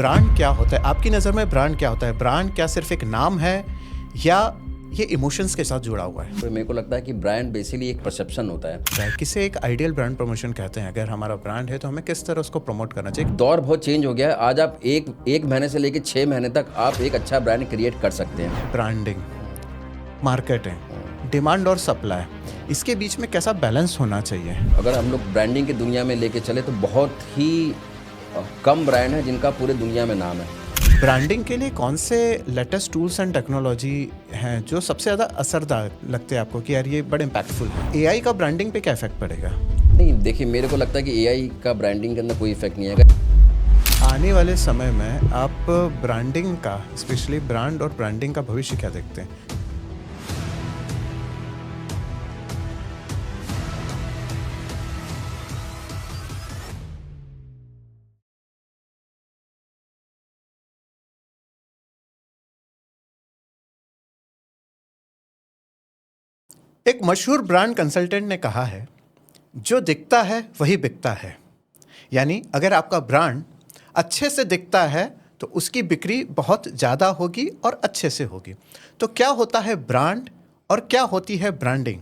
Brand क्या होता है? आपकी नज़र में ब्रांड क्या होता है? ब्रांड क्या सिर्फ एक नाम है या ये इमोशंस के साथ जुड़ा हुआ है? तो मेरे को लगता है कि ब्रांड बेसिकली एक परसेप्शन होता है। किसे एक आइडियल ब्रांड प्रमोशन कहते हैं? अगर हमारा ब्रांड है तो हमें किस तरह उसको प्रमोट करना चाहिए? दौर बहुत चेंज हो गया है। आज आप एक महीने से लेकर 6 महीने तक आप एक अच्छा ब्रांड क्रिएट कर सकते हैं। ब्रांडिंग, मार्केटिंग, डिमांड और सप्लाई, इसके बीच में कैसा बैलेंस होना चाहिए? अगर हम लोग ब्रांडिंग की दुनिया में लेके चले तो बहुत ही कम ब्रांड है जिनका पूरे दुनिया में नाम है। ब्रांडिंग के लिए कौन से लेटेस्ट टूल्स एंड टेक्नोलॉजी हैं जो सबसे ज़्यादा असरदार लगते हैं आपको कि यार ये बड़े इम्पैक्टफुल है? एआई का ब्रांडिंग पे क्या इफेक्ट पड़ेगा? नहीं, देखिए, मेरे को लगता है कि एआई का ब्रांडिंग के अंदर कोई इफेक्ट नहीं है। आने वाले समय में आप ब्रांडिंग का, स्पेशली ब्रांड और ब्रांडिंग का भविष्य क्या देखते हैं? एक मशहूर ब्रांड कंसल्टेंट ने कहा है, जो दिखता है वही बिकता है। यानी अगर आपका ब्रांड अच्छे से दिखता है तो उसकी बिक्री बहुत ज़्यादा होगी और अच्छे से होगी। तो क्या होता है ब्रांड और क्या होती है ब्रांडिंग?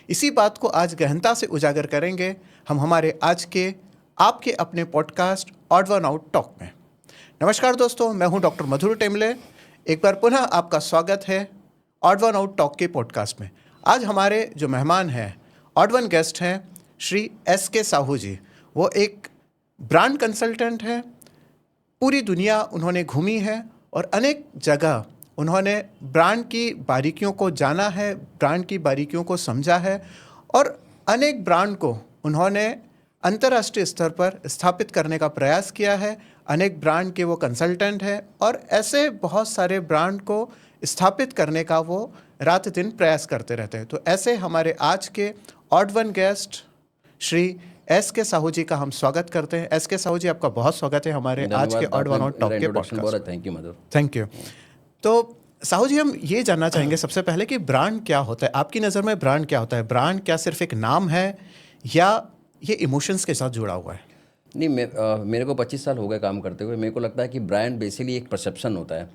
इसी बात को आज गहनता से उजागर करेंगे हम हमारे आज के आपके अपने podcast odd one out talk में। नमस्कार दोस्तों, मैं हूं डॉक्टर मधुर टेमले। एक बार पुनः आपका स्वागत है ऑड वन आउट टॉक के पॉडकास्ट में। आज हमारे जो मेहमान हैं, ऑड वन गेस्ट हैं, श्री एस.के. साहू जी। वो एक ब्रांड कंसल्टेंट हैं। पूरी दुनिया उन्होंने घूमी है और अनेक जगह उन्होंने ब्रांड की बारीकियों को जाना है, ब्रांड की बारीकियों को समझा है और अनेक ब्रांड को उन्होंने अंतर्राष्ट्रीय स्तर पर स्थापित करने का प्रयास किया है। अनेक ब्रांड के वो कंसल्टेंट हैं और ऐसे बहुत सारे ब्रांड को स्थापित करने का वो रात दिन प्रयास करते रहते हैं। तो ऐसे हमारे आज के ऑड वन गेस्ट श्री एस.के. साहू जी का हम स्वागत करते हैं। एस.के. साहू जी, आपका बहुत स्वागत है हमारे आज के ऑड वन आउट टॉक के podcast. Thank you Madhur. Thank you. तो साहू जी, हम ये जानना चाहेंगे सबसे पहले कि ब्रांड क्या होता है? आपकी नज़र में ब्रांड क्या होता है? ब्रांड क्या सिर्फ एक नाम है या ये इमोशंस के साथ जुड़ा हुआ है? नहीं, मेरे को 25 साल हो गए काम करते हुए। मेरे को लगता है कि ब्रांड बेसिकली एक परसेप्शन होता है।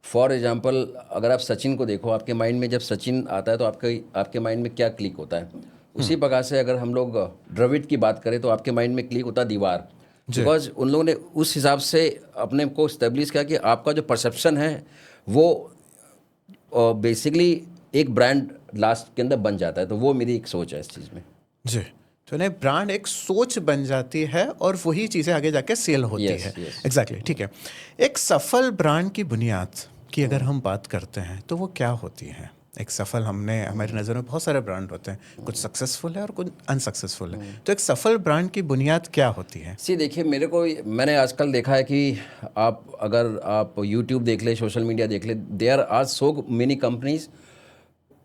फॉर एग्जाम्पल, अगर आप सचिन को देखो, आपके माइंड में जब सचिन आता है तो आपके माइंड में क्या क्लिक होता है? उसी प्रकार से अगर हम लोग द्रविड़ की बात करें तो आपके माइंड में क्लिक होता है दीवार। बिकॉज उन लोगों ने उस हिसाब से अपने को इस्टेब्लिश किया कि आपका जो परसेप्शन है वो बेसिकली एक ब्रांड लास्ट के अंदर बन जाता है। तो वो मेरी एक सोच है इस चीज़ में। जी, तो नहीं, ब्रांड एक सोच बन जाती है और वही चीज़ें आगे जाके सेल होती है। एग्जैक्टली, ठीक है। एक सफल ब्रांड की बुनियाद की अगर हम बात करते हैं तो वो क्या होती है? एक सफल, हमारी नज़र में बहुत सारे ब्रांड होते हैं, कुछ सक्सेसफुल है और कुछ अनसक्सेसफुल है। तो एक सफल ब्रांड की बुनियाद क्या होती है? देखिए, मैंने आजकल देखा है कि अगर आप यूट्यूब देख ले, सोशल मीडिया देख ले, there are so many companies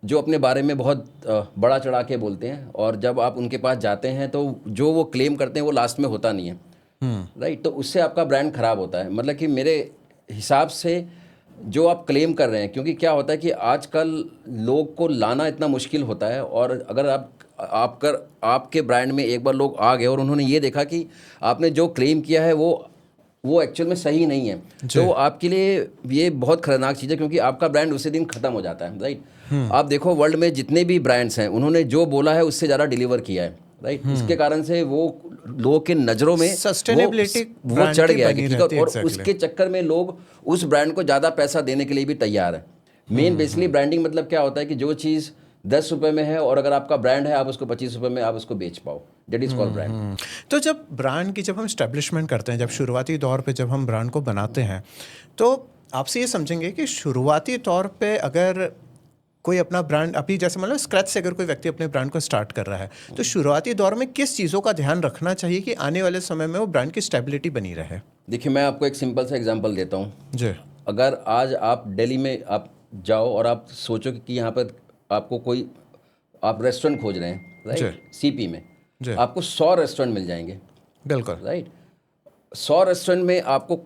जो अपने बारे में बहुत बड़ा चढ़ा के बोलते हैं और जब आप उनके पास जाते हैं तो जो वो क्लेम करते हैं वो लास्ट में होता नहीं है। राइट, तो उससे आपका ब्रांड खराब होता है। मतलब कि मेरे हिसाब से जो आप क्लेम कर रहे हैं, क्योंकि क्या होता है कि आजकल लोग को लाना इतना मुश्किल होता है और अगर आपके ब्रांड में एक बार लोग आ गए और उन्होंने ये देखा कि आपने जो क्लेम किया है वो एक्चुअल में सही नहीं है, तो आपके लिए ये बहुत खतरनाक चीज़ है, क्योंकि आपका ब्रांड उसी दिन खत्म हो जाता है। राइट, आप देखो वर्ल्ड में जितने भी ब्रांड्स हैं उन्होंने जो बोला है उससे ज़्यादा डिलीवर किया है। राइट, इसके कारण से वो लोगों के नज़रों में सस्टेनेबिलिटी वो चढ़ गया है, ठीक है, और उसके चक्कर में लोग उस ब्रांड को ज़्यादा पैसा देने के लिए भी तैयार है। मेन बेसिकली ब्रांडिंग मतलब क्या होता है कि जो चीज़ 10 रुपये में है और अगर आपका ब्रांड है आप उसको 25 रुपये में आप उसको बेच पाओ, दैट इज कॉल्ड ब्रांड। तो जब ब्रांड की हम एस्टेब्लिशमेंट करते हैं, जब शुरुआती दौर पे जब हम ब्रांड को बनाते हैं, तो आपसे ये समझेंगे कि शुरुआती तौर पे अगर कोई अपना ब्रांड अभी जैसे मतलब स्क्रैच से अगर कोई व्यक्ति अपने ब्रांड को स्टार्ट कर रहा है तो शुरुआती दौर में किस चीज़ों का ध्यान रखना चाहिए कि आने वाले समय में वो ब्रांड की स्टेबिलिटी बनी रहे? देखिए, मैं आपको एक सिंपल सा एग्जांपल देता हूँ जी। अगर आज आप दिल्ली में आप जाओ और आप सोचो कि यहाँ पर आपको कोई आप रेस्टोरेंट खोज रहे हैं, राइट, सीपी में आपको 100 रेस्टोरेंट मिल जाएंगे। बिल्कुल, राइट। 100 रेस्टोरेंट में आपको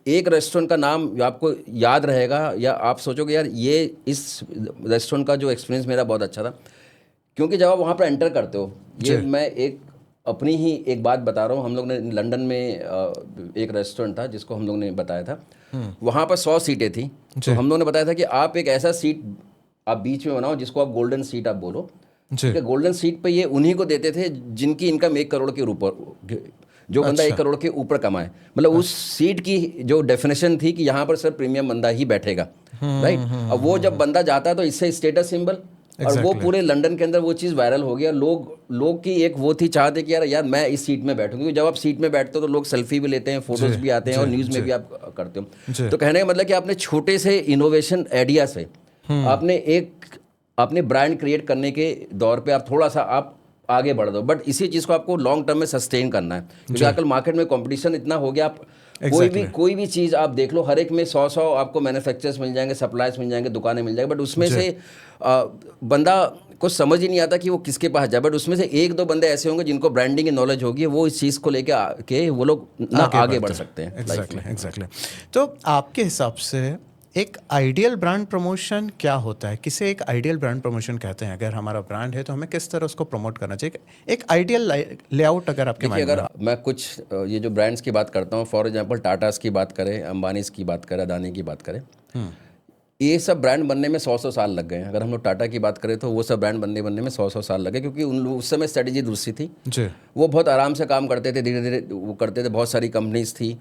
एक रेस्टोरेंट का नाम आपको याद रहेगा या आप सोचोगे यार ये इस रेस्टोरेंट का जो एक्सपीरियंस मेरा बहुत अच्छा था, क्योंकि जब आप वहाँ पर एंटर करते हो, ये मैं एक अपनी ही एक बात बता रहा हूँ। हम लोग ने लंदन में एक रेस्टोरेंट था जिसको हम लोग ने बताया था, वहाँ पर 100 सीटें थी। तो हम लोग ने बताया था कि आप एक ऐसा सीट आप बीच में बनाओ जिसको आप गोल्डन सीट आप बोलो, जी। ठीक है। गोल्डन सीट पे ये उन्हीं को देते थे जिनकी इनकम 1 करोड़ के ऊपर, जो बंदा 1 करोड़ के ऊपर कमाए। मतलब उस सीट की जो डेफिनेशन थी कि यहाँ पर सिर्फ प्रीमियम बंदा ही बैठेगा, राइट। अब वो जब बंदा जाता है तो इससे स्टेटस सिंबल, और वो पूरे लंदन के अंदर वो चीज़ वायरल हो गया। लोग की एक वो थी चाहते कि यार मैं इस सीट में बैठूं, क्योंकि जब आप सीट में बैठते हो तो लोग सेल्फी भी लेते हैं, फोटोज भी आते हैं, और न्यूज़ में भी आप करते हो। तो कहने का मतलब कि आपने छोटे से इनोवेशन आइडिया से आपने ब्रांड क्रिएट करने के दौर पे आप थोड़ा सा आप आगे बढ़ दो, बट इसी चीज़ को आपको लॉन्ग टर्म में सस्टेन करना है, क्योंकि आजकल मार्केट में कंपटीशन इतना हो गया। आप कोई भी चीज़ आप देख लो, हर एक में 100 आपको मैन्युफैक्चरर्स मिल जाएंगे, सप्लायर्स मिल जाएंगे, दुकानें मिल जाएंगी, बट उसमें से बंदा को समझ ही नहीं आता कि वो किसके पास जाए। बट उसमें से 1-2 बंदे ऐसे होंगे जिनको ब्रांडिंग की नॉलेज होगी, वो इस चीज़ को लेके आके वो लोग ना आगे बढ़ सकते हैं। एग्जैक्टली। तो आपके हिसाब से एक आइडियल ब्रांड प्रमोशन क्या होता है? किसे एक आइडियल ब्रांड प्रमोशन कहते हैं? अगर हमारा ब्रांड है तो हमें किस तरह उसको प्रमोट करना चाहिए? एक आइडियल लेआउट अगर आपके माइंड में अगर मैं कुछ ये जो ब्रांड्स की बात करता हूँ, फॉर एग्जांपल टाटास की बात करें, अंबानीज की बात करें, अदानी की बात करें, ये सब ब्रांड बनने में 100 साल लग गए हैं। अगर हम लोग टाटा की बात करें तो वो सब ब्रांड बनने में 100 साल लगे, क्योंकि उस समय स्ट्रेटेजी दूसरी थी जी। वो बहुत आराम से काम करते थे, धीरे धीरे वो करते थे, बहुत सारी कंपनीज थी।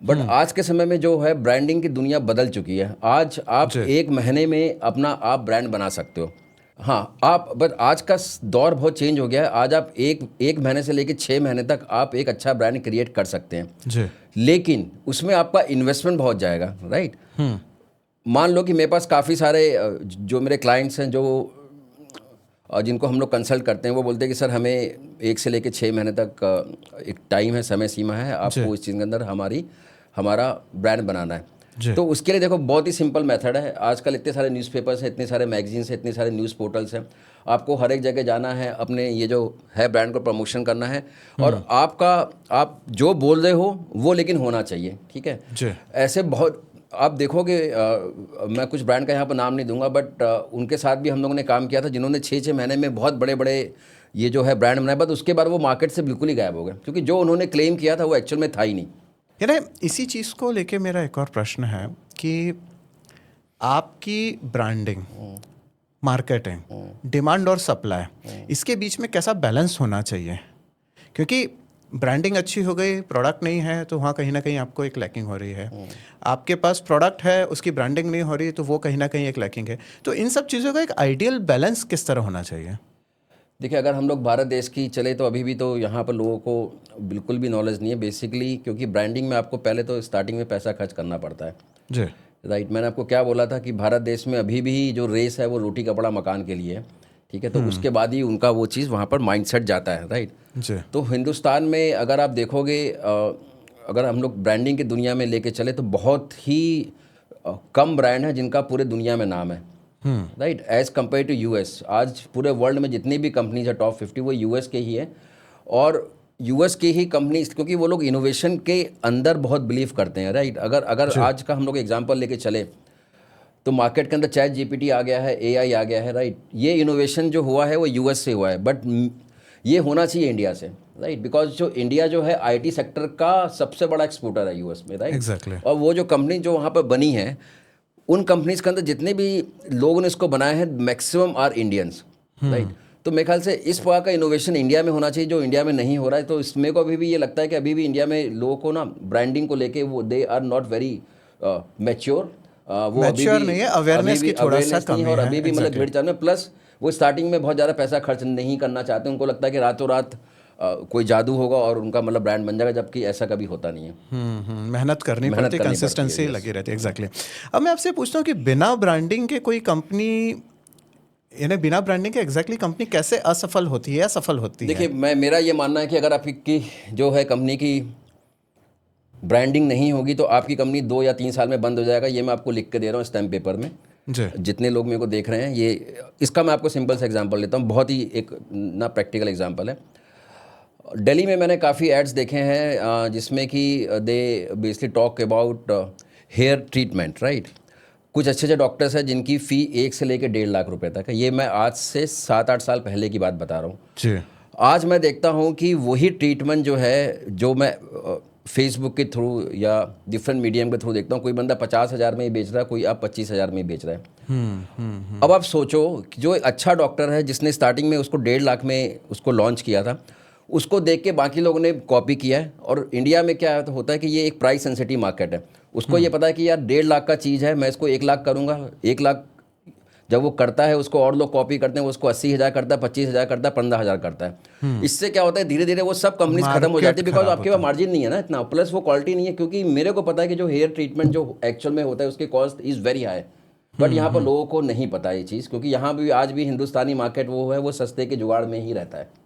बट आज के समय में जो है ब्रांडिंग की दुनिया बदल चुकी है। आज आप 1 महीने में अपना आप ब्रांड बना सकते हो। हाँ, आप बट आज का दौर बहुत चेंज हो गया है। आज आप एक महीने से लेकर 6 महीने तक आप एक अच्छा ब्रांड क्रिएट कर सकते हैं जी। लेकिन उसमें आपका इन्वेस्टमेंट बहुत जाएगा, राइट। मान लो कि मेरे पास काफ़ी सारे जो मेरे क्लाइंट्स हैं, जो जिनको हम लोग कंसल्ट करते हैं, वो बोलते हैं कि सर हमें 1 से लेकर 6 महीने तक एक टाइम है, समय सीमा है, आपको इस चीज़ के अंदर हमारा ब्रांड बनाना है। तो उसके लिए देखो बहुत ही सिंपल मेथड है। आजकल इतने सारे न्यूज़पेपर्स हैं, इतने सारे मैगजीन्स हैं, इतने सारे न्यूज़ पोर्टल्स हैं। आपको हर एक जगह जाना है, अपने ये जो है ब्रांड को प्रमोशन करना है, और आप जो बोल रहे हो वो लेकिन होना चाहिए, ठीक है। ऐसे बहुत आप देखोगे, मैं कुछ ब्रांड का यहाँ पर नाम नहीं दूंगा, बट उनके साथ भी हम लोगों ने काम किया था, जिन्होंने 6 महीने में बहुत बड़े बड़े ये जो है ब्रांड बनाए, बट उसके बाद वो मार्केट से बिल्कुल ही गायब हो गए, क्योंकि जो उन्होंने क्लेम किया था वो एक्चुअल में था ही नहीं। यानी इसी चीज़ को लेके मेरा एक और प्रश्न है कि आपकी ब्रांडिंग, मार्केटिंग, डिमांड और सप्लाई, इसके बीच में कैसा बैलेंस होना चाहिए? क्योंकि ब्रांडिंग अच्छी हो गई, प्रोडक्ट नहीं है, तो वहाँ कहीं ना कहीं आपको एक लैकिंग हो रही है। आपके पास प्रोडक्ट है, उसकी ब्रांडिंग नहीं हो रही, तो वो कहीं ना कहीं एक लैकिंग है। तो इन सब चीज़ों का एक आइडियल बैलेंस किस तरह होना चाहिए? देखिए, अगर हम लोग भारत देश की चले तो अभी भी तो यहाँ पर लोगों को बिल्कुल भी नॉलेज नहीं है बेसिकली, क्योंकि ब्रांडिंग में आपको पहले तो स्टार्टिंग में पैसा खर्च करना पड़ता है जी। राइट। मैंने आपको क्या बोला था कि भारत देश में अभी भी जो रेस है वो रोटी कपड़ा मकान के लिए है, ठीक है। तो उसके बाद ही उनका वो चीज़ वहाँ पर माइंडसेट जाता है, राइट जी। तो हिंदुस्तान में अगर आप देखोगे, अगर हम लोग ब्रांडिंग की दुनिया में लेके चले तो बहुत ही कम ब्रांड है जिनका पूरे दुनिया में नाम है, right, as compared to US. आज पूरे वर्ल्ड में जितनी भी कंपनीज है टॉप 50 वो यूएस के ही है, और यूएस की ही कंपनीज, क्योंकि वो लोग इनोवेशन के अंदर बहुत बिलीव करते हैं, राइट। अगर आज का हम लोग एग्जांपल लेके चले तो मार्केट के अंदर चैट जीपीटी आ गया है, एआई आ गया है, राइट। ये इनोवेशन जो हुआ है वो यूएस से हुआ है, बट ये होना चाहिए इंडिया से, राइट, बिकॉज जो इंडिया जो है आईटी सेक्टर का सबसे बड़ा एक्सपोर्टर है यूएस में, राइट। एग्जैक्टली। और वो जो कंपनी जो वहाँ पर बनी है, उन कंपनीज के अंदर जितने भी लोगों ने इसको बनाया है, मैक्सिमम आर इंडियंस, राइट। तो मेरे ख्याल से इस प्रकार का इनोवेशन इंडिया में होना चाहिए जो इंडिया में नहीं हो रहा है। तो इसमें को अभी भी ये लगता है कि अभी भी इंडिया में लोगों को ना ब्रांडिंग को लेके वो they are not very mature. वो अभी भी नहीं है, अवेयरनेस की थोड़ा सा कमी है, और अभी भी मतलब भीड़ चाल में, प्लस वो स्टार्टिंग में बहुत ज़्यादा पैसा खर्च नहीं करना चाहते। उनको लगता है कि रातों रात कोई जादू होगा और उनका मतलब ब्रांड बन जाएगा, जबकि ऐसा कभी होता नहीं है। मेहनत करनी पड़ती, कंसिस्टेंसी लगी रहती है। एग्जैक्टली। अब मैं आपसे पूछता हूँ कि बिना ब्रांडिंग के कोई कंपनी, यानी बिना ब्रांडिंग के एग्जैक्टली कंपनी कैसे असफल होती है या सफल होती है? देखिए, मेरा ये मानना है कि अगर आपकी जो है कंपनी की ब्रांडिंग नहीं होगी तो आपकी कंपनी 2 या 3 साल में बंद हो जाएगा। ये मैं आपको लिख के दे रहा हूँ स्टैम्प पेपर में। जी। जितने लोग मेरे को देख रहे हैं, ये इसका मैं आपको सिंपल सा एग्जांपल लेता हूँ, बहुत ही एक ना प्रैक्टिकल एग्जांपल है। दिल्ली में मैंने काफ़ी एड्स देखे हैं जिसमें कि they basically talk about hair treatment, right. कुछ अच्छे अच्छे डॉक्टर्स हैं जिनकी फ़ी 1 से लेकर 1.5 लाख रुपए तक है। ये मैं आज से 7-8 साल पहले की बात बता रहा हूँ। जी। आज मैं देखता हूँ कि वही ट्रीटमेंट जो है, जो मैं फेसबुक के थ्रू या डिफरेंट मीडियम के थ्रू देखता हूँ, कोई बंदा 50,000 में ही बेच रहा है, कोई आप 25,000 में ही बेच रहा है। अब आप सोचो कि जो एक अच्छा डॉक्टर है जिसने स्टार्टिंग में उसको 1.5 लाख में उसको लॉन्च किया था, उसको देख के बाकी लोगों ने कॉपी किया है। और इंडिया में क्या होता है कि ये एक प्राइस सेंसिटिव मार्केट है। उसको ये पता है कि यार 1.5 लाख का चीज़ है, मैं इसको 1 लाख करूँगा। 1 लाख जब वो करता है उसको और लोग कॉपी करते हैं, वो उसको 80,000 करता है, 25,000 करता है, 15,000 करता है। इससे क्या होता है, धीरे धीरे वो सब कंपनीज खत्म हो जाती है, बिकॉज आपके पास मार्जिन नहीं है ना इतना, प्लस वो क्वालिटी नहीं है। क्योंकि मेरे को पता है कि जो हेयर ट्रीटमेंट जो एक्चुअल में होता है उसकी cost is very high, but यहाँ पर लोगों को नहीं पता ये चीज़, क्योंकि यहाँ भी आज भी हिंदुस्तानी मार्केट वो है, वो सस्ते के जुगाड़ में ही रहता है।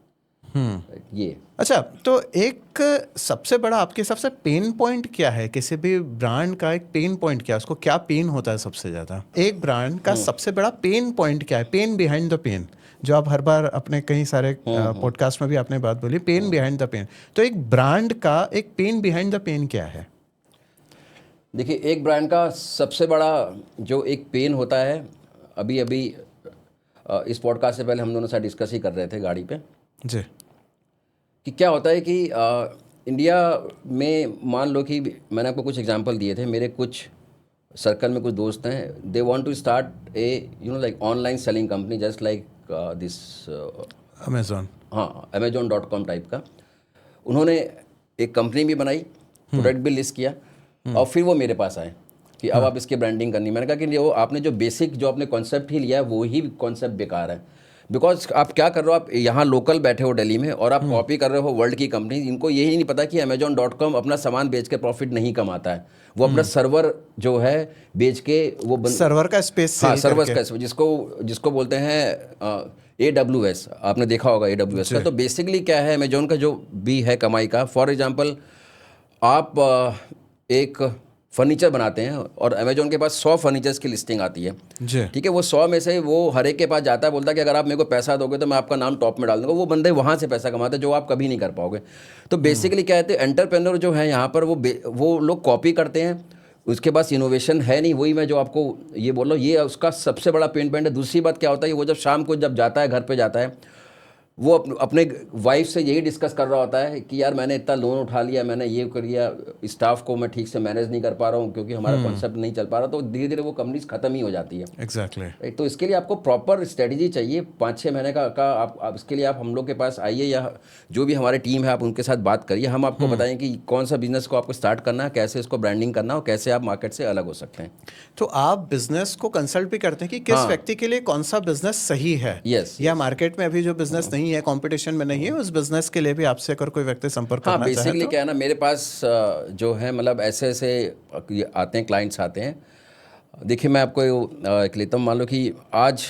ये अच्छा, तो एक सबसे बड़ा आपके हिसाब से पेन पॉइंट क्या है? किसी भी ब्रांड का एक पेन पॉइंट क्या है? उसको क्या पेन होता है सबसे ज़्यादा? एक ब्रांड का सबसे बड़ा पेन पॉइंट क्या है? पेन बिहाइंड द पेन, जो आप हर बार अपने कई सारे पॉडकास्ट में भी आपने बात बोली, पेन बिहाइंड द पेन। तो एक ब्रांड का एक पेन बिहाइंड द पेन क्या है? देखिए, एक ब्रांड का सबसे बड़ा जो एक पेन होता है, अभी अभी इस पॉडकास्ट से पहले हम दोनों साथ डिस्कस ही कर रहे थे गाड़ी पे, जी, कि क्या होता है कि इंडिया में मान लो कि मैंने आपको कुछ एग्जांपल दिए थे, मेरे कुछ सर्कल में कुछ दोस्त हैं, they want to start a like online selling company just like this Amazon. हाँ, Amazon.com टाइप का। उन्होंने एक कंपनी भी बनाई, प्रोडक्ट भी लिस्ट किया, और फिर वो मेरे पास आए कि अब आप इसकी ब्रांडिंग करनी। मैंने कहा कि वो आपने जो बेसिक जो आपने कॉन्सेप्ट ही लिया है वो ही कॉन्सेप्ट बेकार है। बिकॉज आप क्या कर रहे हो, आप यहाँ लोकल बैठे हो दिल्ली में और आप कॉपी कर रहे हो वर्ल्ड की कंपनी। इनको यही नहीं पता कि Amazon.com अपना सामान बेच के प्रॉफिट नहीं कमाता है, वो अपना सर्वर जो है बेच के वो सर्वर का स्पेस, हाँ, सर्वर का, जिसको बोलते हैं AWS। आपने देखा होगा AWS का। तो बेसिकली क्या है, अमेजोन का जो भी है कमाई का, फॉर एग्जांपल आप एक फर्नीचर बनाते हैं और अमेजोन के पास 100 फर्नीचर्स की लिस्टिंग आती है, ठीक है। वो 100 में से वो हर एक के पास जाता है, बोलता है कि अगर आप मेरे को पैसा दोगे तो मैं आपका नाम टॉप में डाल दूंगा। वो बंदे वहाँ से पैसा कमाते हैं जो आप कभी नहीं कर पाओगे। तो बेसिकली क्या कहते हैं, एंटरप्रेन्योर जो है यहाँ पर वो लोग कॉपी करते हैं, उसके पास इनोवेशन है नहीं। वही मैं जो आपको ये बोल रहा हूँ, ये उसका सबसे बड़ा पेन पॉइंट है। दूसरी बात क्या होता है, वो जब शाम को जब जाता है घर पे जाता है, वो अपने वाइफ से यही डिस्कस कर रहा होता है कि यार मैंने इतना लोन उठा लिया, मैंने ये कर लिया, स्टाफ को मैं ठीक से मैनेज नहीं कर पा रहा हूँ क्योंकि हमारा कॉन्सेप्ट नहीं चल पा रहा। तो धीरे धीरे वो कंपनीज खत्म ही हो जाती है। एग्जैक्टली। तो इसके लिए आपको प्रॉपर स्ट्रेटजी चाहिए, 5-6 महीने का आप इसके लिए आप हम लोग के पास आइए, या जो भी हमारे टीम है आप उनके साथ बात करिए। हम आपको बताएं कि कौन सा बिजनेस को आपको स्टार्ट करना है, कैसे इसको ब्रांडिंग करना है और कैसे आप मार्केट से अलग हो सकते हैं। तो आप बिजनेस को कंसल्ट भी करते हैं कि किस व्यक्ति के लिए कौन सा बिजनेस सही है, या मार्केट में अभी जो बिजनेस नहीं है, कंपटीशन में नहीं है, उस बिजनेस के लिए भी आपसे अगर कोई व्यक्ति संपर्क करना चाहे तो? बेसिकली क्या है ना, मेरे पास जो है मतलब ऐसे आते हैं, क्लाइंट्स आते हैं। देखिए, मैं आपको एक लेता हूँ, मान लो कि आज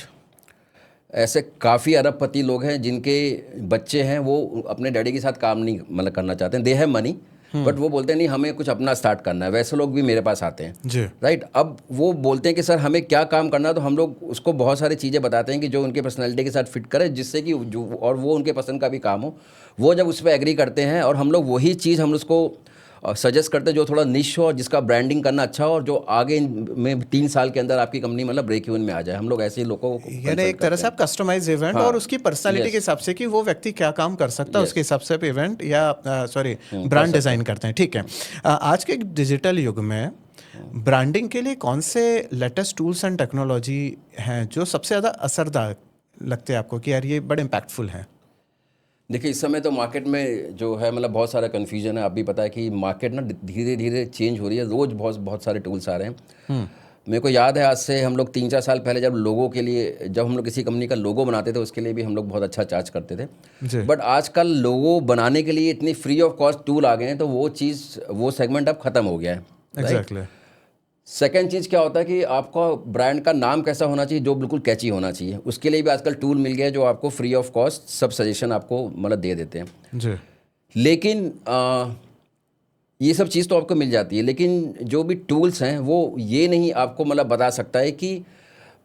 ऐसे काफ़ी अरबपति लोग हैं जिनके बच्चे हैं, वो अपने डैडी के साथ काम नहीं मतलब करना चाहते हैं, दे हैव मनी, बट वो बोलते हैं नहीं हमें कुछ अपना स्टार्ट करना है। वैसे लोग भी मेरे पास आते हैं जी, राइट। अब वो बोलते हैं कि सर हमें क्या काम करना है, तो हम लोग उसको बहुत सारी चीज़ें बताते हैं कि जो उनके पर्सनैलिटी के साथ फिट करे, जिससे कि जो और वो उनके पसंद का भी काम हो। वो जब उस पर एग्री करते हैं और हम लोग वही चीज़ हम उसको सजेस्ट करते हैं जो थोड़ा निश हो और जिसका ब्रांडिंग करना अच्छा हो, और जो आगे में 3 साल के अंदर आपकी कंपनी मतलब ब्रेक इवन में आ जाए। हम लोग ऐसे ही लोगों को यानी एक तरह से आप कस्टमाइज इवेंट और उसकी पर्सनालिटी के हिसाब से कि वो व्यक्ति क्या काम कर सकता है, उसके हिसाब से आप इवेंट या ब्रांड डिजाइन करते हैं। ठीक है, आज के डिजिटल युग में ब्रांडिंग के लिए कौन से लेटेस्ट टूल्स एंड टेक्नोलॉजी हैं जो सबसे ज़्यादा असरदार लगते हैं आपको कि यार ये बड़े इम्पैक्टफुल हैं? देखिए, इस समय तो मार्केट में जो है मतलब बहुत सारा कन्फ्यूजन है। आप भी पता है कि मार्केट ना धीरे धीरे चेंज हो रही है, रोज़ बहुत सारे टूल्स आ रहे हैं। मेरे को याद है आज से हम लोग 3-4 साल पहले जब लोगों के लिए, जब हम लोग किसी कंपनी का लोगो बनाते थे, उसके लिए भी हम लोग बहुत अच्छा चार्ज करते थे। बट आजकल लोगो बनाने के लिए इतनी फ्री ऑफ कॉस्ट टूल आ गए हैं, तो वो चीज़, वो सेगमेंट अब ख़त्म हो गया है। एग्जैक्टली। सेकेंड चीज़ क्या होता है कि आपका ब्रांड का नाम कैसा होना चाहिए, जो बिल्कुल कैची होना चाहिए। उसके लिए भी आजकल टूल मिल गया है जो आपको फ्री ऑफ कॉस्ट सब सजेशन आपको मतलब दे देते हैं जी। लेकिन ये सब चीज़ तो आपको मिल जाती है, लेकिन जो भी टूल्स हैं वो ये नहीं आपको मतलब बता सकता है कि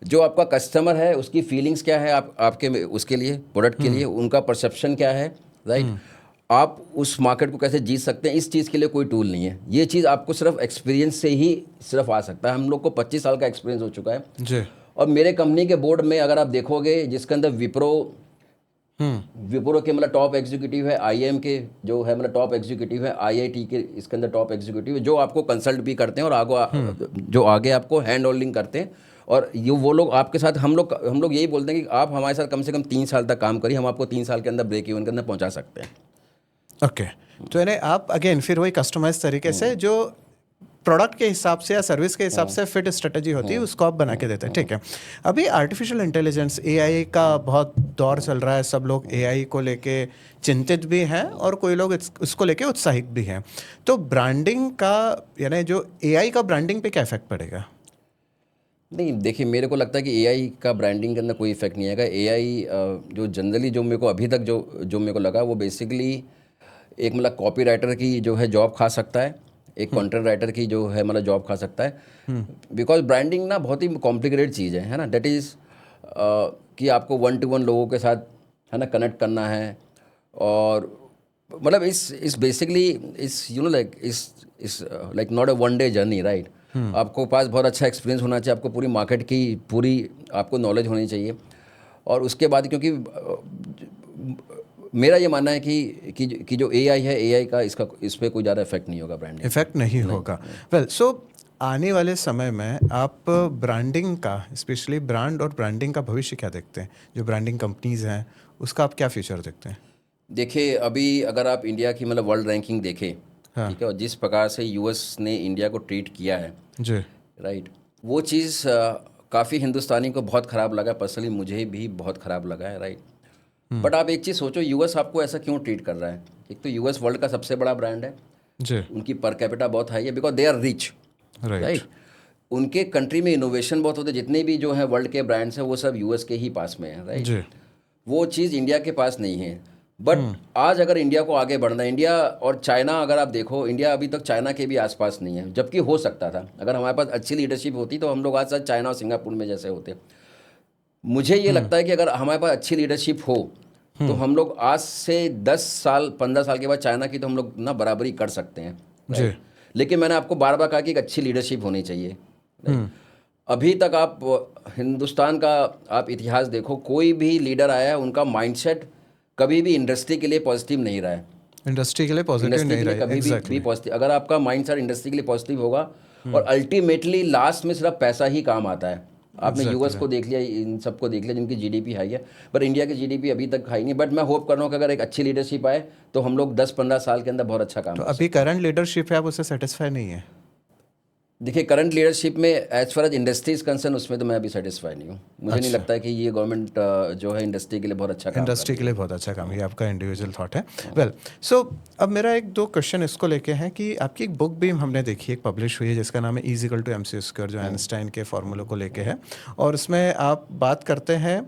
जो आपका कस्टमर है उसकी फीलिंग्स क्या है, आपके उसके लिए, प्रोडक्ट के लिए उनका परसेप्शन क्या है, राइट। आप उस मार्केट को कैसे जीत सकते हैं, इस चीज़ के लिए कोई टूल नहीं है। ये चीज़ आपको सिर्फ एक्सपीरियंस से ही सिर्फ आ सकता है। हम लोग को 25 साल का एक्सपीरियंस हो चुका है जी। और मेरे कंपनी के बोर्ड में अगर आप देखोगे, जिसके अंदर विप्रो विप्रो के मतलब टॉप एग्जीक्यूटिव है, आईएम के जो है मतलब टॉप एग्जीक्यूटिव है, आईआईटी के इसके अंदर टॉप एग्जीक्यूटिव है, जो आपको कंसल्ट भी करते हैं और जो आगे आपको हैंड होल्डिंग करते हैं। और ये वो लोग आपके साथ, हम लोग यही बोलते हैं कि आप हमारे साथ कम से कम 3 साल तक काम करिए, हम आपको 3 साल के अंदर ब्रेक इवन के अंदर पहुंचा सकते हैं। ओके, तो यानी आप अगेन फिर वही कस्टमाइज तरीके से जो प्रोडक्ट के हिसाब से या सर्विस के हिसाब से फिट स्ट्रेटजी होती है उसको आप बना के देते हैं। ठीक है, अभी आर्टिफिशियल इंटेलिजेंस एआई का बहुत दौर चल रहा है, सब लोग एआई को लेके चिंतित भी हैं और कोई लोग इसको लेके उत्साहित भी हैं। तो ब्रांडिंग का यानी जो एआई का ब्रांडिंग पे क्या इफेक्ट पड़ेगा? नहीं, देखिए मेरे को लगता है कि एआई का ब्रांडिंग के अंदर कोई इफेक्ट नहीं आएगा। एआई जो जनरली जो मेरे को अभी तक जो मेरे को लगा वो बेसिकली एक मतलब कॉपी राइटर की जो है जॉब खा सकता है, एक कंटेंट राइटर की जो है मतलब जॉब खा सकता है। बिकॉज ब्रांडिंग ना बहुत ही कॉम्प्लिकेटेड चीज़ है ना। दैट इज़ कि आपको 1-to-1 लोगों के साथ है ना कनेक्ट करना है, और मतलब इस बेसिकली इस यू नो लाइक इस like not a one day journey, right. आपको पास बहुत अच्छा एक्सपीरियंस होना चाहिए, आपको पूरी मार्केट की पूरी आपको नॉलेज होनी चाहिए। और उसके बाद क्योंकि मेरा ये मानना है कि जो एआई है, एआई का इस पर कोई ज़्यादा इफेक्ट नहीं होगा, ब्रांडिंग इफेक्ट नहीं होगा। वेल, सो आने वाले समय में आप ब्रांडिंग का, स्पेशली ब्रांड और ब्रांडिंग का भविष्य क्या देखते हैं? जो ब्रांडिंग कंपनीज हैं उसका आप क्या फ्यूचर देखते हैं? देखिए, अभी अगर आप इंडिया की मतलब वर्ल्ड रैंकिंग देखें, ठीक है, और जिस प्रकार से यूएस ने इंडिया को ट्रीट किया है, जी, राइट, वो चीज़ काफ़ी हिंदुस्तानी को बहुत ख़राब लगा। पर्सनली मुझे भी बहुत ख़राब लगा है, राइट। बट आप एक चीज़ सोचो, यूएस आपको ऐसा क्यों ट्रीट कर रहा है? एक तो यूएस वर्ल्ड का सबसे बड़ा ब्रांड है, जी, उनकी पर कैपिटा बहुत हाई है, because they are rich, right, right. उनके कंट्री में इनोवेशन बहुत होते हैं, जितने भी जो है वर्ल्ड के ब्रांड्स हैं वो सब यूएस के ही पास में है, राइट। जी, वो चीज़ इंडिया के पास नहीं है। बट आज अगर इंडिया को आगे बढ़ना है, इंडिया और चाइना अगर आप देखो, इंडिया अभी तक चाइना के भी आसपास नहीं है, जबकि हो सकता था। अगर हमारे पास अच्छी लीडरशिप होती तो हम लोग आज तक चाइना और सिंगापुर में जैसे होते। मुझे ये लगता है कि अगर हमारे पास अच्छी लीडरशिप हो तो हम लोग आज से 10 साल 15 साल के बाद चाइना की तो हम लोग ना बराबरी कर सकते हैं, जी, right? लेकिन मैंने आपको बार बार कहा कि एक अच्छी लीडरशिप होनी चाहिए, right? अभी तक आप हिंदुस्तान का आप इतिहास देखो, कोई भी लीडर आया है उनका माइंडसेट कभी भी इंडस्ट्री के लिए पॉजिटिव नहीं रहा है। इंडस्ट्री के लिए पॉजिटिव इंडस्ट्री नहीं के लिए रहा, कभी भी पॉजिटिव, अगर आपका माइंडसेट इंडस्ट्री के लिए पॉजिटिव होगा, और अल्टीमेटली लास्ट में सिर्फ पैसा ही काम आता है। आपने यूएस को देख लिया, इन सबको देख लिया जिनकी जीडीपी हाई है, पर इंडिया की जीडीपी अभी तक हाई नहीं। बट मैं होप कर रहा हूँ कि अगर एक अच्छी लीडरशिप आए तो हम लोग 10-15 साल के अंदर बहुत अच्छा काम तो कर अभी करंट लीडरशिप है, आप उससे सेटिस्फाई नहीं है? देखिए, करंट लीडरशिप में as far as industry is concern, उसमें तो मैं अभी सेटिस्फाई नहीं हूँ। मुझे नहीं लगता है कि ये गवर्नमेंट जो है इंडस्ट्री के लिए बहुत अच्छा काम इंडस्ट्री के लिए बहुत अच्छा काम, ये आपका इंडिविजुअल थॉट है। वेल, सो अब मेरा एक दो क्वेश्चन इसको लेके हैं कि आपकी एक बुक भी हमने देखी, एक पब्लिश हुई है जिसका नाम है E=mc², जो आइंस्टाइन के फार्मूले को लेके है, और उसमें आप बात करते हैं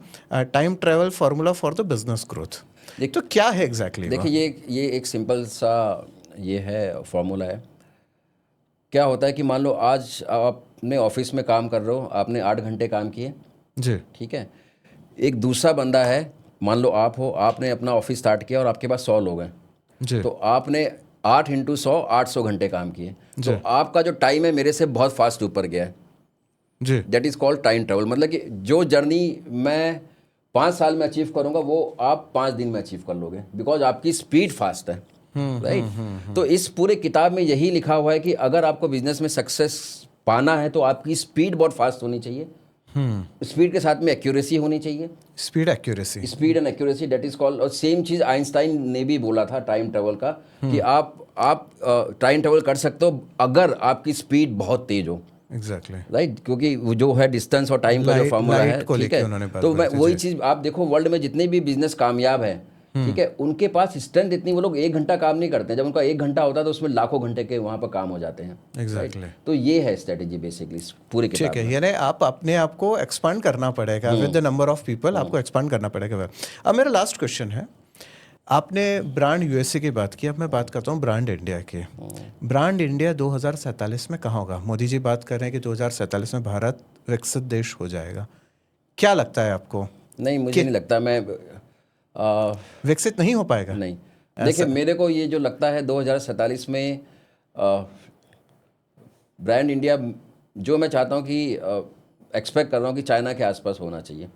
time travel formula for the business growth. तो क्या है एग्जैक्टली? देखिए, ये एक सिंपल सा ये है फार्मूला है। क्या होता है कि मान लो आज आपने ऑफिस में काम कर रहे हो, आपने 8 घंटे काम किए, जी, ठीक है। एक दूसरा बंदा है, मान लो आप हो, आपने अपना ऑफिस स्टार्ट किया और आपके पास 100 लोग हैं, जी, तो आपने 8 × 100 800 घंटे काम किए, जी, तो आपका जो टाइम है मेरे से बहुत फास्ट ऊपर गया है। जी, that is called time travel. मतलब कि जो जर्नी मैं 5 साल में अचीव करूंगा वो आप 5 दिन में अचीव कर लोगे, बिकॉज आपकी स्पीड फास्ट है, राइट। तो इस पूरे किताब में यही लिखा हुआ है कि अगर आपको बिजनेस में सक्सेस पाना है तो आपकी स्पीड बहुत फास्ट होनी चाहिए, स्पीड के साथ में एक्यूरेसी होनी चाहिए। Speed accuracy, speed and accuracy, that is called. और सेम चीज़ आइंस्टाइन ने भी बोला था टाइम ट्रेवल का, कि आप टाइम ट्रेवल कर सकते हो अगर आपकी स्पीड बहुत तेज हो, एग्जैक्टली, राइट। क्योंकि वो जो है डिस्टेंस और टाइम का जो फार्मूला है, ठीक है। तो मैं वही चीज़ आप देखो, वर्ल्ड में जितने भी बिजनेस कामयाब है, ठीक है, उनके पास स्ट्रेंथ इतनी, वो लोग 1 घंटा काम नहीं करते हैं। जब उनका 1 घंटा होता है तो उसमें लाखों घंटे के वहाँ पर काम हो जाते हैं, एग्जैक्टली। तो ये है स्ट्रेटेजी बेसिकली पूरी किताब ठीक है, में। यानी आप अपने आप को एक्सपांड करना पड़ेगा with the number of people, आपको एक्सपांड करना पड़ेगा। अब मेरा लास्ट क्वेश्चन है, आपने ब्रांड यूएसए की बात की, अब मैं बात करता हूँ ब्रांड इंडिया की। ब्रांड इंडिया 2047 में कहाँ होगा? मोदी जी बात कर रहे हैं कि 2047 में भारत विकसित देश हो जाएगा। क्या लगता है आपको? नहीं, मुझे नहीं लगता। मैं विकसित नहीं हो पाएगा? नहीं, देखिए मेरे को ये जो लगता है 2047 में ब्रांड इंडिया, जो मैं चाहता हूँ कि एक्सपेक्ट कर रहा हूँ कि चाइना के आसपास होना चाहिए।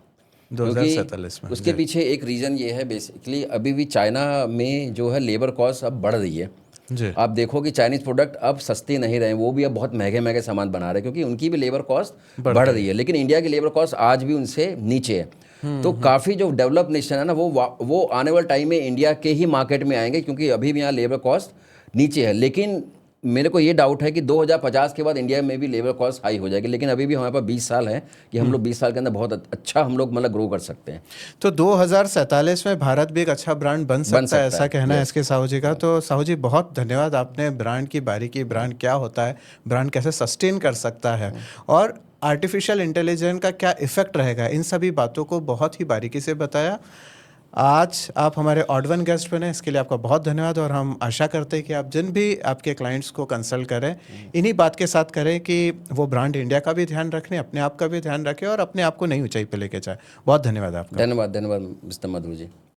क्योंकि 2047 में उसके पीछे एक रीज़न ये है बेसिकली, अभी भी चाइना में जो है लेबर कॉस्ट अब बढ़ रही है। जी आप देखो कि चाइनीज़ प्रोडक्ट अब सस्ते नहीं रहे, वो भी अब बहुत महंगे महंगे सामान बना रहे हैं क्योंकि उनकी भी लेबर कॉस्ट बढ़ रही है, लेकिन इंडिया की लेबर कॉस्ट आज भी उनसे नीचे है। तो काफ़ी जो डेवलप नेशन है ना, वो आने वाले टाइम में इंडिया के ही मार्केट में आएंगे क्योंकि अभी भी यहाँ लेबर कॉस्ट नीचे है। लेकिन मेरे को ये डाउट है कि 2050 के बाद इंडिया में भी लेबर कॉस्ट हाई हो जाएगी, लेकिन अभी भी हमारे पास 20 साल है कि हम लोग 20 साल के अंदर बहुत अच्छा हम लोग मतलब ग्रो कर सकते हैं। तो 2047 में भारत भी एक अच्छा ब्रांड बन सकता है, ऐसा कहना है इसके साहू जी का। तो साहू जी बहुत धन्यवाद, आपने ब्रांड की बारीकी, ब्रांड क्या होता है, ब्रांड कैसे सस्टेन कर सकता है और आर्टिफिशियल इंटेलिजेंस का क्या इफेक्ट रहेगा, इन सभी बातों को बहुत ही बारीकी से बताया। आज आप हमारे ऑड वन गेस्ट बने, इसके लिए आपका बहुत धन्यवाद। और हम आशा करते हैं कि आप जिन भी आपके क्लाइंट्स को कंसल्ट करें, इन्हीं बात के साथ करें कि वो ब्रांड इंडिया का भी ध्यान रखें, अपने आप का भी ध्यान रखें और अपने आप को नई ऊंचाई पे लेके जाए। बहुत धन्यवाद आपका। धन्यवाद, धन्यवाद मिस्टर मधु जी।